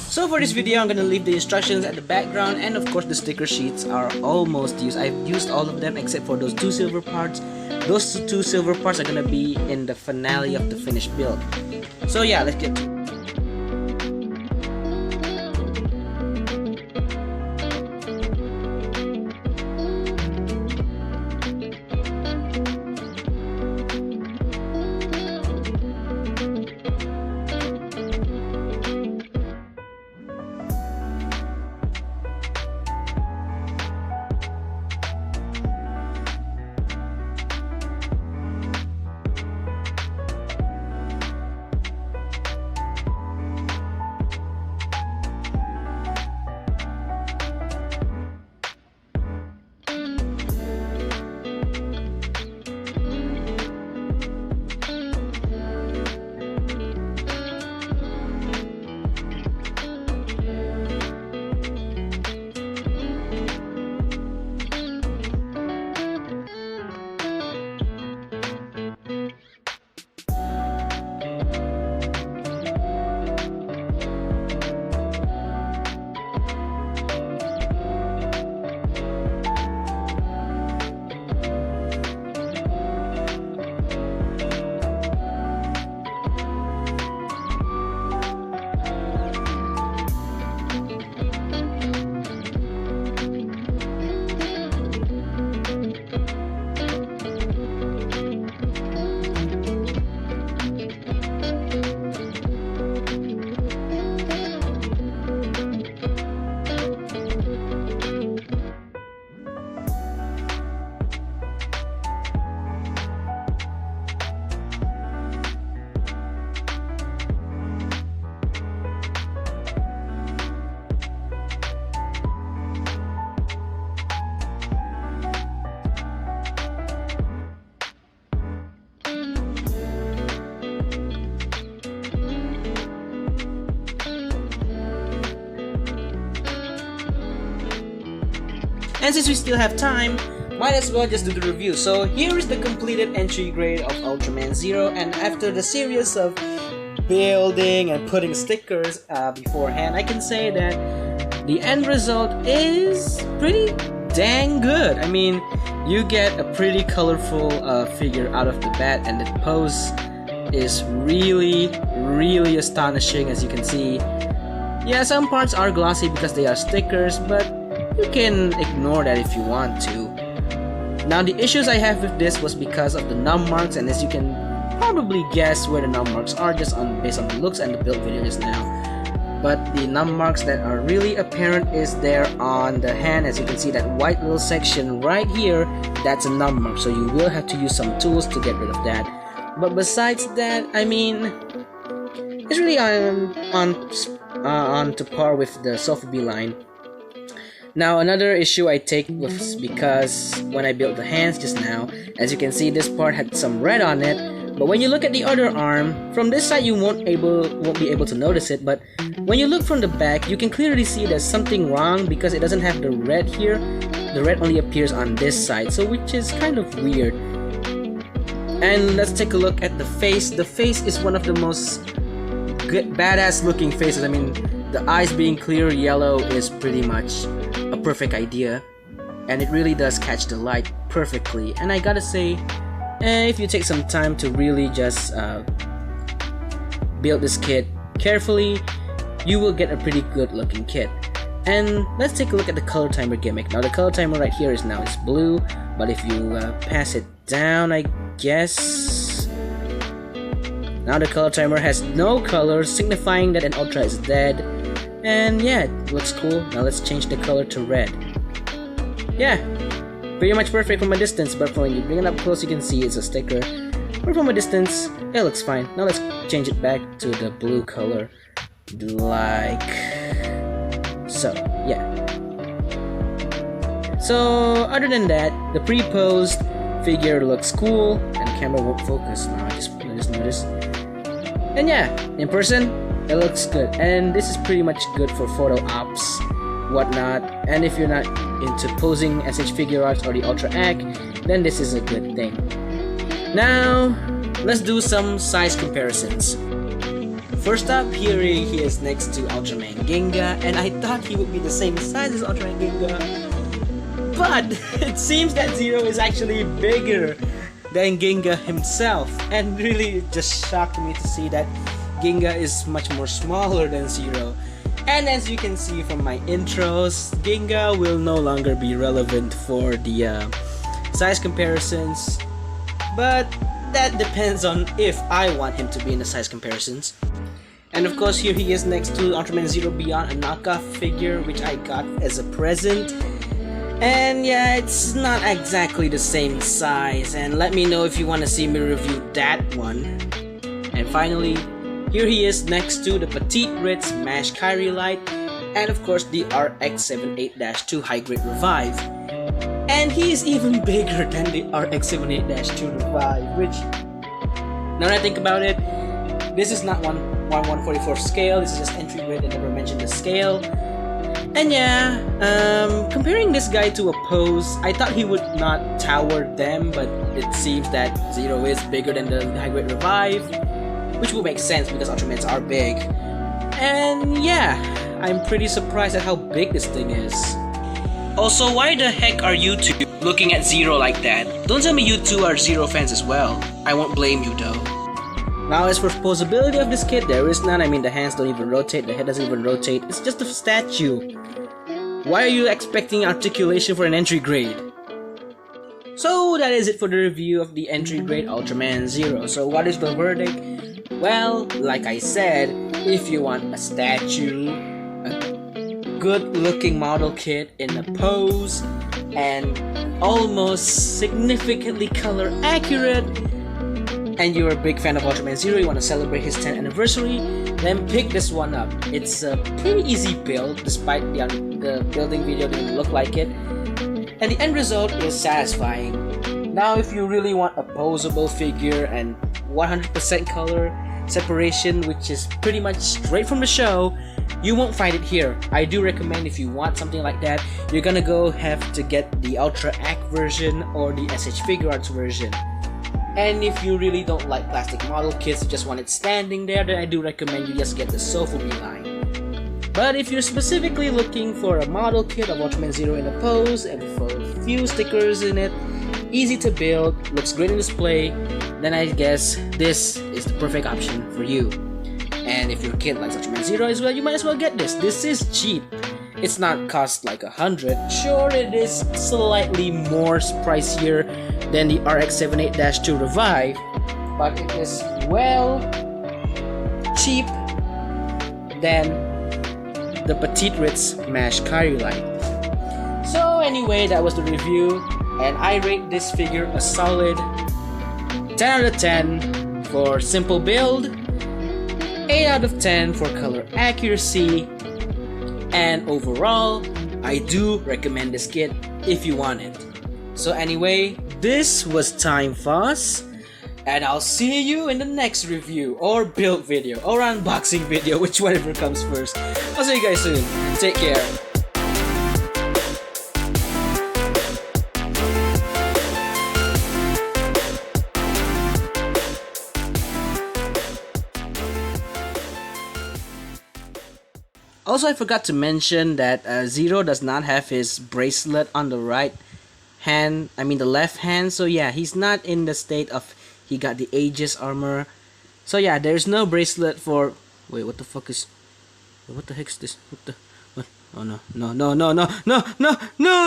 So for this video, I'm gonna leave the instructions at the background, and of course the sticker sheets are almost used. I've used all of them except for those two silver parts. Those two silver parts are gonna be in the finale of the finished build. So yeah, let's get to it. And since we still have time, might as well just do the review. So here is the completed entry grade of Ultraman Zero, and after the series of building and putting stickers beforehand, I can say that the end result is pretty dang good. I mean, you get a pretty colorful figure out of the bat, and the pose is really astonishing, as you can see. Yeah, some parts are glossy because they are stickers, but you can ignore that if you want to. Now, the issues I have with this was because of the num marks, and as you can probably guess where the num marks are just based on the looks and the build video just now. But the num marks that are really apparent is there on the hand. As you can see, that white little section right here, that's a num mark, so you will have to use some tools to get rid of that. But besides that, I mean, it's really on to par with the Sophie line. Now, another issue I take was because when I built the hands just now, as you can see, this part had some red on it, but when you look at the other arm, from this side you won't be able to notice it, but when you look from the back, you can clearly see there's something wrong because it doesn't have the red here. The red only appears on this side, so which is kind of weird. And let's take a look at the face. The face is one of the most badass looking faces. I mean, the eyes being clear yellow is pretty much a perfect idea, and it really does catch the light perfectly. And I gotta say, if you take some time to really just build this kit carefully, you will get a pretty good looking kit. And let's take a look at the color timer gimmick. Now, the color timer right here is blue, but if you pass it down, I guess, now the color timer has no color, signifying that an Ultra is dead. And yeah, it looks cool. Now let's change the color to red. Yeah, pretty much perfect from a distance, but when you bring it up close, you can see it's a sticker. But from a distance, it looks fine. Now let's change it back to the blue color, like so. Yeah. So other than that, the pre-posed figure looks cool, and the camera won't focus. Now I just noticed. And yeah, in person, it looks good, and this is pretty much good for photo ops. whatnot, and if you're not into posing SH figure arts or the Ultra Act, then this is a good thing. Now, let's do some size comparisons. First up, here he is next to Ultraman Ginga, and I thought he would be the same size as Ultraman Ginga, but it seems that Zero is actually bigger than Ginga himself, and really it just shocked me to see that Ginga is much more smaller than Zero. And as you can see from my intros, Ginga will no longer be relevant for the size comparisons, but that depends on if I want him to be in the size comparisons. And of course, here he is next to Ultraman Zero Beyond, a knockoff figure which I got as a present. And yeah, it's not exactly the same size, and let me know if you want to see me review that one. And finally, here he is next to the Petitrits Mash Kyrielight, and of course the RX78-2 High Grade Revive. And he's even bigger than the RX78-2 Revive, which, now that I think about it, this is not 1/144 scale, this is just entry grade, I never mentioned the scale. And yeah, comparing this guy to a pose, I thought he would not tower them, but it seems that Zero is bigger than the High Grade Revive, which will make sense because Ultramans are big. And yeah, I'm pretty surprised at how big this thing is. Also, why the heck are you two looking at Zero like that? Don't tell me you two are Zero fans as well. I won't blame you though. Now, as for posability of this kit, there is none. I mean, the hands don't even rotate, the head doesn't even rotate. It's just a statue. Why are you expecting articulation for an entry grade? So that is it for the review of the entry grade Ultraman Zero. So what is the verdict? Well, like I said, if you want a statue, a good looking model kit in a pose, and almost significantly color accurate, and you're a big fan of Ultraman Zero, you want to celebrate his 10th anniversary, then pick this one up. It's a pretty easy build, despite the building video didn't look like it, and the end result is satisfying. Now, if you really want a posable figure and 100% color separation, which is pretty much straight from the show, you won't find it here. I do recommend, if you want something like that, you're gonna have to get the Ultra Act version or the SH Figure Arts version. And if you really don't like plastic model kits, you just want it standing there, then I do recommend you just get the Sofumi line. But if you're specifically looking for a model kit of Ultraman Zero in a pose and for a few stickers in it, easy to build, looks great in display, then I guess this is the perfect option for you. And if your kid likes Ultraman Zero as well, you might as well get this. This is cheap. It's not cost like $100. Sure, it is slightly more pricier than the RX78-2 Revive, but it is well cheap than the Petitrits Mash Kyrielight. So anyway, that was the review, and I rate this figure a solid 10 out of 10 for simple build, 8 out of 10 for color accuracy, and overall, I do recommend this kit if you want it. So anyway, this was Time Foss, and I'll see you in the next review, or build video, or unboxing video, whichever comes first. I'll see you guys soon. Take care. Also, I forgot to mention that Zero does not have his bracelet on the right hand, I mean the left hand, so yeah, he's not in the state of he got the Aegis armor. So yeah, there's no bracelet for, wait, what the fuck is, what the heck is this, what the, what, oh no, no, no, no, no, no, no, no!